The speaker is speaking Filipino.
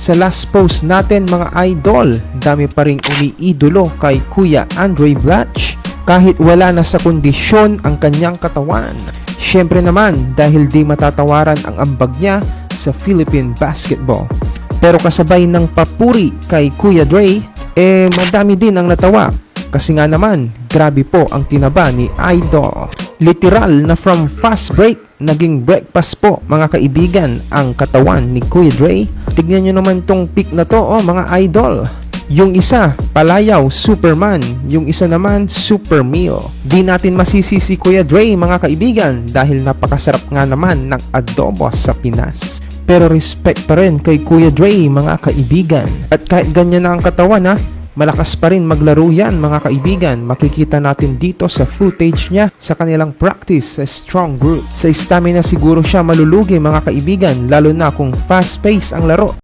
Sa last post natin mga idol, dami pa ring umiidolo kay Kuya Andre Blatch kahit wala na sa kondisyon ang kanyang katawan. Siyempre naman dahil di matatawaran ang ambag niya sa Philippine basketball. Pero kasabay ng papuri kay Kuya Dre, madami din ang natawa. Kasi nga naman, grabe po ang tinaba ni Idol. Literal na from fast break, naging breakfast po mga kaibigan ang katawan ni Kuya Dre. Tignan nyo naman tong pic na to mga idol. Yung isa, palayaw, Superman. Yung isa naman, Super Meal. Di natin masisi si Kuya Dre mga kaibigan dahil napakasarap nga naman ng adobo sa Pinas. Pero respect pa rin kay Kuya Dre mga kaibigan. At kahit ganyan na ang katawan malakas pa rin maglaro yan mga kaibigan. Makikita natin dito sa footage niya sa kanilang practice sa strong group. Sa stamina siguro siya malulugi mga kaibigan, lalo na kung fast pace ang laro.